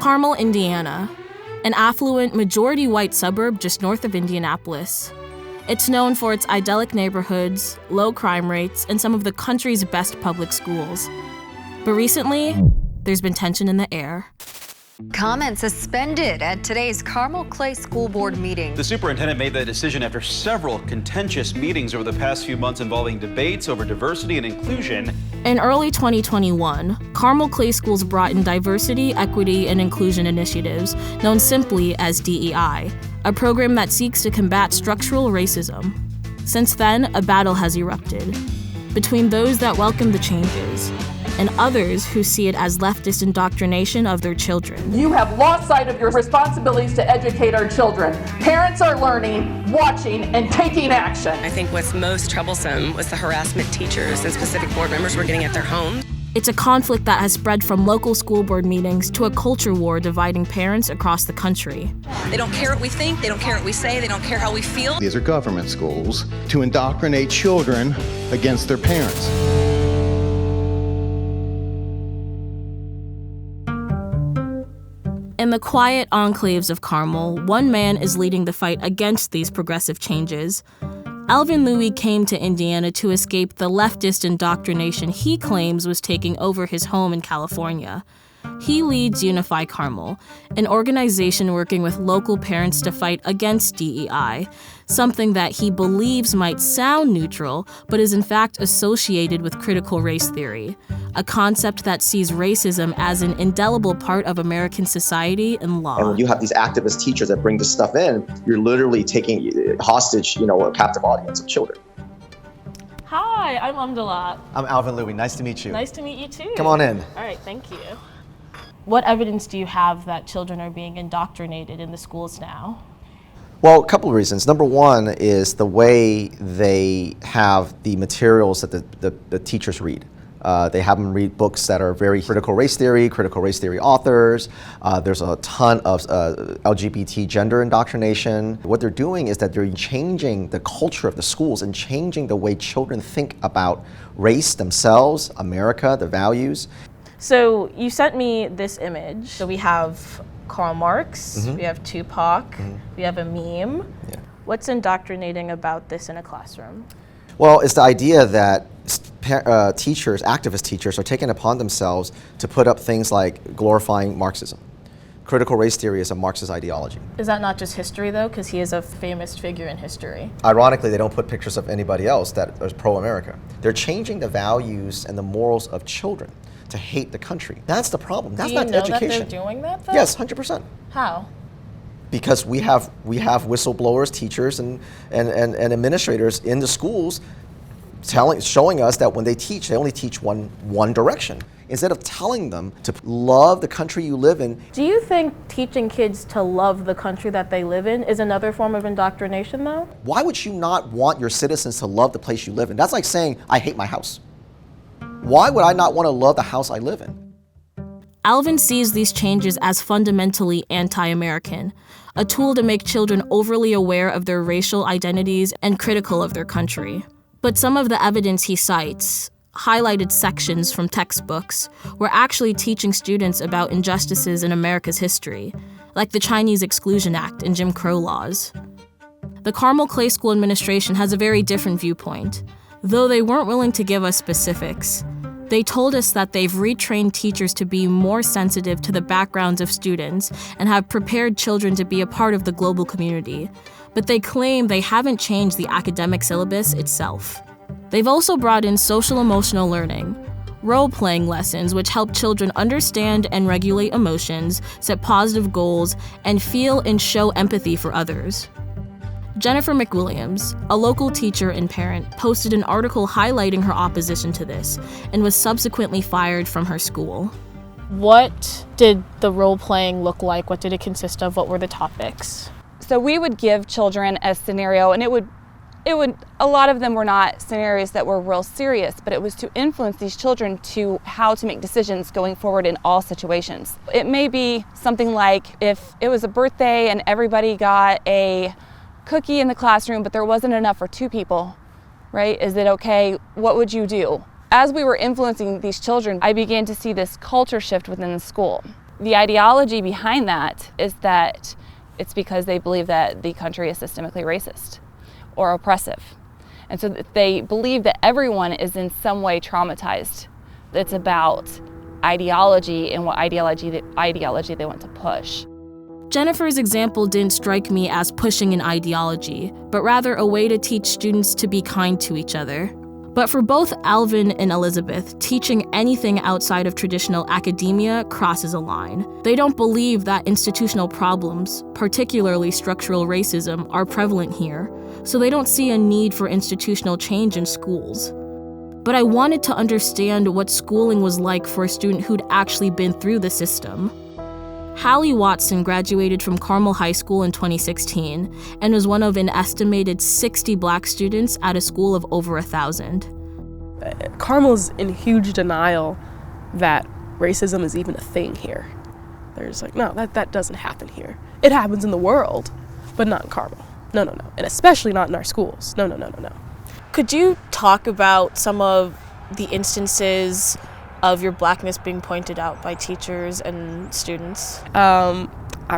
Carmel, Indiana, an affluent, majority-white suburb just north of Indianapolis. It's known for its idyllic neighborhoods, low crime rates, and some of the country's best public schools. But recently, there's been tension in the air. Comment suspended at today's Carmel Clay School Board meeting. The superintendent made that decision after several contentious meetings over the past few months involving debates over diversity and inclusion. In early 2021, Carmel Clay Schools brought in diversity, equity, and inclusion initiatives, known simply as DEI, a program that seeks to combat structural racism. Since then, a battle has erupted between those that welcome the changes and others who see it as leftist indoctrination of their children. You have lost sight of your responsibilities to educate our children. Parents are learning, watching, and taking action. I think what's most troublesome was the harassment teachers and specific board members were getting at their homes. It's a conflict that has spread from local school board meetings to a culture war dividing parents across the country. They don't care what we think, they don't care what we say, they don't care how we feel. These are government schools to indoctrinate children against their parents. In the quiet enclaves of Carmel, one man is leading the fight against these progressive changes. Alvin Louis came to Indiana to escape the leftist indoctrination he claims was taking over his home in California. He leads Unify Carmel, an organization working with local parents to fight against DEI, something that he believes might sound neutral, but is in fact associated with critical race theory, a concept that sees racism as an indelible part of American society and law. And when you have these activist teachers that bring this stuff in, you're literally taking hostage, a captive audience of children. Hi, I'm Amdalat. I'm Alvin Louis. Nice to meet you. Nice to meet you too. Come on in. All right, thank you. What evidence do you have that children are being indoctrinated in the schools now? Well, a couple of reasons. Number one is the way they have the materials that the teachers read. They have them read books that are very critical race theory authors. There's a ton of LGBT gender indoctrination. What they're doing is that they're changing the culture of the schools and changing the way children think about race, themselves, America, the values. So you sent me this image. So we have Karl Marx, we have Tupac, we have a meme. Yeah. What's indoctrinating about this in a classroom? Well, it's the idea that teachers, activist teachers, are taking upon themselves to put up things like glorifying Marxism. Critical race theory is a Marxist ideology. Is that not just history though? Because he is a famous figure in history. Ironically, they don't put pictures of anybody else that is pro-America. They're changing the values and the morals of children to hate the country. That's the problem. That's not education. Do you know that they're doing that though? Yes, 100%. How? Because we have whistleblowers, teachers, and administrators in the schools showing us that when they teach, they only teach one direction. Instead of telling them to love the country you live in. Do you think teaching kids to love the country that they live in is another form of indoctrination though? Why would you not want your citizens to love the place you live in? That's like saying, I hate my house. Why would I not want to love the house I live in? Alvin sees these changes as fundamentally anti-American, a tool to make children overly aware of their racial identities and critical of their country. But some of the evidence he cites, highlighted sections from textbooks, were actually teaching students about injustices in America's history, like the Chinese Exclusion Act and Jim Crow laws. The Carmel Clay School administration has a very different viewpoint. Though they weren't willing to give us specifics, they told us that they've retrained teachers to be more sensitive to the backgrounds of students and have prepared children to be a part of the global community. But they claim they haven't changed the academic syllabus itself. They've also brought in social-emotional learning, role-playing lessons which help children understand and regulate emotions, set positive goals, and feel and show empathy for others. Jennifer McWilliams, a local teacher and parent, posted an article highlighting her opposition to this and was subsequently fired from her school. What did the role-playing look like? What did it consist of? What were the topics? So we would give children a scenario, and it would, a lot of them were not scenarios that were real serious, but it was to influence these children to how to make decisions going forward in all situations. It may be something like if it was a birthday and everybody got a cookie in the classroom, but there wasn't enough for 2 people, right? Is it okay? What would you do? As we were influencing these children, I began to see this culture shift within the school. The ideology behind that is that it's because they believe that the country is systemically racist or oppressive. And so they believe that everyone is in some way traumatized. It's about ideology and what ideology they want to push. Jennifer's example didn't strike me as pushing an ideology, but rather a way to teach students to be kind to each other. But for both Alvin and Elizabeth, teaching anything outside of traditional academia crosses a line. They don't believe that institutional problems, particularly structural racism, are prevalent here, so they don't see a need for institutional change in schools. But I wanted to understand what schooling was like for a student who'd actually been through the system. Hallie Watson graduated from Carmel High School in 2016 and was one of an estimated 60 Black students at a school of over 1,000. Carmel's in huge denial that racism is even a thing here. They're just like, no, that doesn't happen here. It happens in the world, but not in Carmel. No. And especially not in our schools. No. Could you talk about some of the instances of your Blackness being pointed out by teachers and students? I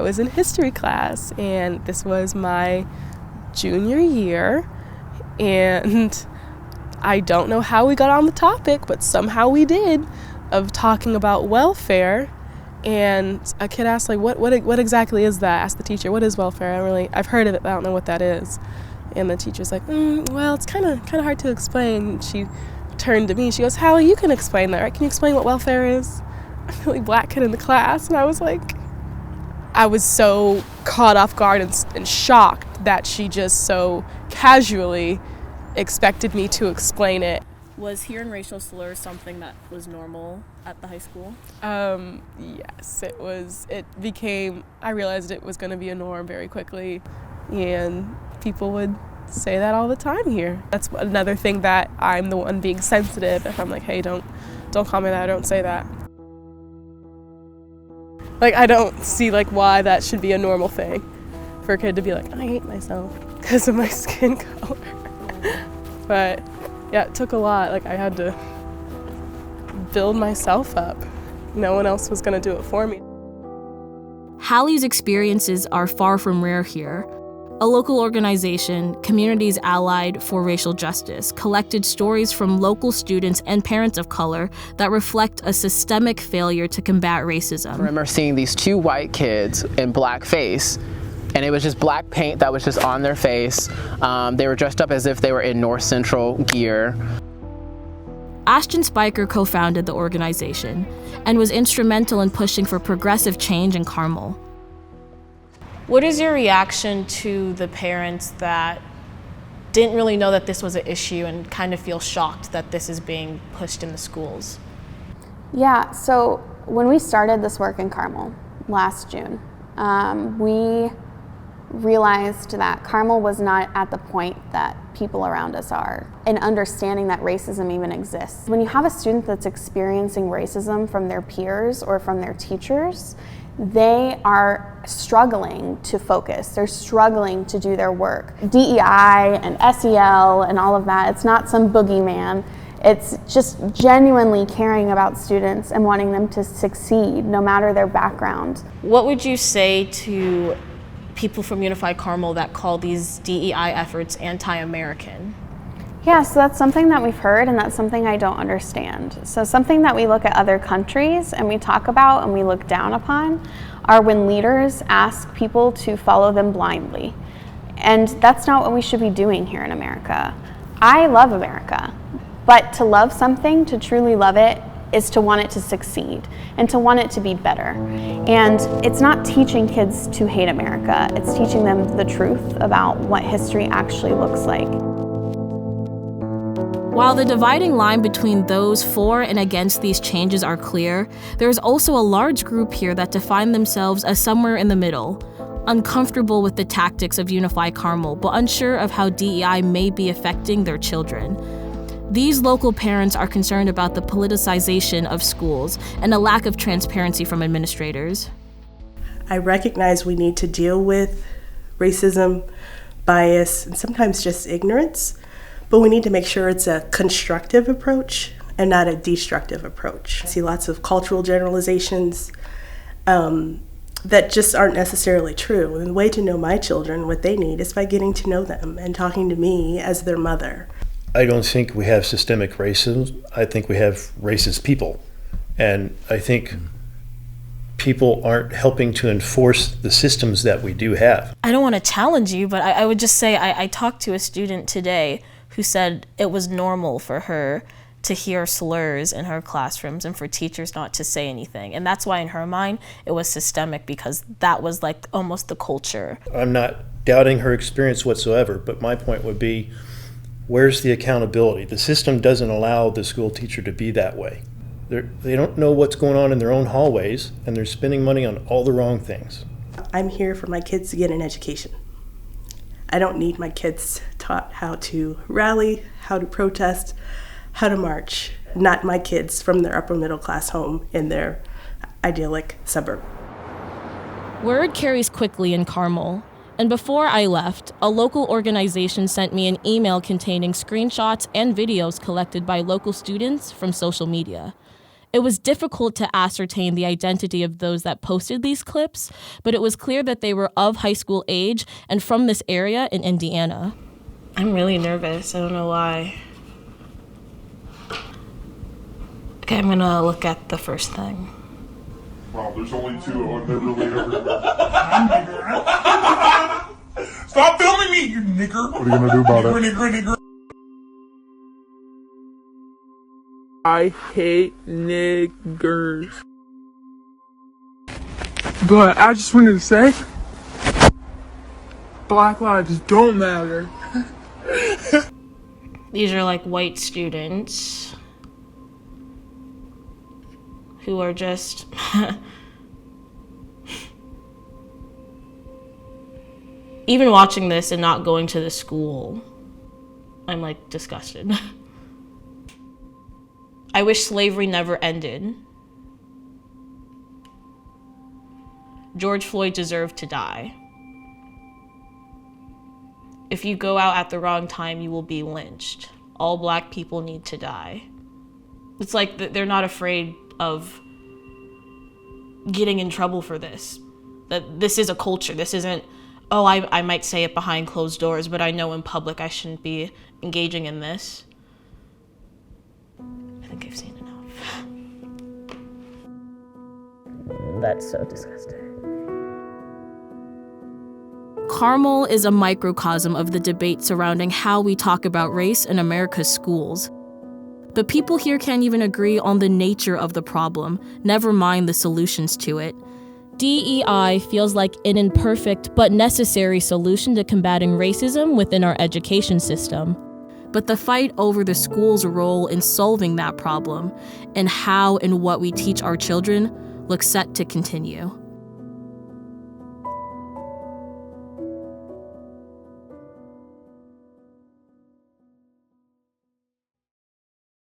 was in history class, and this was my junior year, and I don't know how we got on the topic, but somehow we did, of talking about welfare. And a kid asked, like, what exactly is that? Asked the teacher, what is welfare? I've heard of it, but I don't know what that is. And the teacher's like, well, it's kind of hard to explain. She turned to me, she goes, Hallie, you can explain that, right? Can you explain what welfare is? I'm the only Black kid in the class, and I was so caught off guard and shocked that she just so casually expected me to explain it. Was hearing racial slurs something that was normal at the high school? Yes, it was. I realized it was going to be a norm very quickly, and people would say that all the time here. That's another thing that I'm the one being sensitive. If I'm like, hey, don't call me that, don't say that. I don't see why that should be a normal thing for a kid to be like, I hate myself because of my skin color. But yeah, it took a lot. I had to build myself up. No one else was going to do it for me. Hallie's experiences are far from rare here. A local organization, Communities Allied for Racial Justice, collected stories from local students and parents of color that reflect a systemic failure to combat racism. I remember seeing these two white kids in blackface, and it was just black paint that was just on their face. They were dressed up as if they were in North Central gear. Ashton Spiker co-founded the organization and was instrumental in pushing for progressive change in Carmel. What is your reaction to the parents that didn't really know that this was an issue and kind of feel shocked that this is being pushed in the schools? Yeah, so when we started this work in Carmel last June, we realized that Carmel was not at the point that people around us are in understanding that racism even exists. When you have a student that's experiencing racism from their peers or from their teachers, they are struggling to focus. They're struggling to do their work. DEI and SEL and all of that, it's not some boogeyman. It's just genuinely caring about students and wanting them to succeed no matter their background. What would you say to people from Unified Carmel that call these DEI efforts anti-American? Yeah, so that's something that we've heard, and that's something I don't understand. So something that we look at other countries and we talk about and we look down upon are when leaders ask people to follow them blindly. And that's not what we should be doing here in America. I love America, but to love something, to truly love it, is to want it to succeed and to want it to be better. And it's not teaching kids to hate America, it's teaching them the truth about what history actually looks like. While the dividing line between those for and against these changes are clear, there is also a large group here that define themselves as somewhere in the middle, uncomfortable with the tactics of Unified Carmel, but unsure of how DEI may be affecting their children. These local parents are concerned about the politicization of schools and a lack of transparency from administrators. I recognize we need to deal with racism, bias, and sometimes just ignorance, but we need to make sure it's a constructive approach and not a destructive approach. I see lots of cultural generalizations, that just aren't necessarily true. And the way to know my children, what they need, is by getting to know them and talking to me as their mother. I don't think we have systemic racism. I think we have racist people. And I think people aren't helping to enforce the systems that we do have. I don't want to challenge you, but I would just say I talked to a student today who said it was normal for her to hear slurs in her classrooms and for teachers not to say anything. And that's why in her mind it was systemic, because that was like almost the culture. I'm not doubting her experience whatsoever, but my point would be, where's the accountability? The system doesn't allow the school teacher to be that way. They don't know what's going on in their own hallways, and they're spending money on all the wrong things. I'm here for my kids to get an education. I don't need my kids taught how to rally, how to protest, how to march. Not my kids from their upper middle class home in their idyllic suburb. Word carries quickly in Carmel. And before I left, a local organization sent me an email containing screenshots and videos collected by local students from social media. It was difficult to ascertain the identity of those that posted these clips, but it was clear that they were of high school age and from this area in Indiana. I'm really nervous. I don't know why. Okay, I'm gonna look at the first thing. Wow, there's only two. I've never really Stop filming me, you nigger. What are you gonna do about it? Nigger. I hate niggers. But I just wanted to say, Black lives don't matter. These are like white students who are just even watching this and not going to the school, I'm like disgusted. I wish slavery never ended. George Floyd deserved to die. If you go out at the wrong time, you will be lynched. All Black people need to die. It's like they're not afraid of getting in trouble for this. That this is a culture. This isn't, oh, I might say it behind closed doors, but I know in public I shouldn't be engaging in this. I think I've seen enough. That's so disgusting. Carmel is a microcosm of the debate surrounding how we talk about race in America's schools. But people here can't even agree on the nature of the problem, never mind the solutions to it. DEI feels like an imperfect but necessary solution to combating racism within our education system. But the fight over the school's role in solving that problem and how and what we teach our children looks set to continue.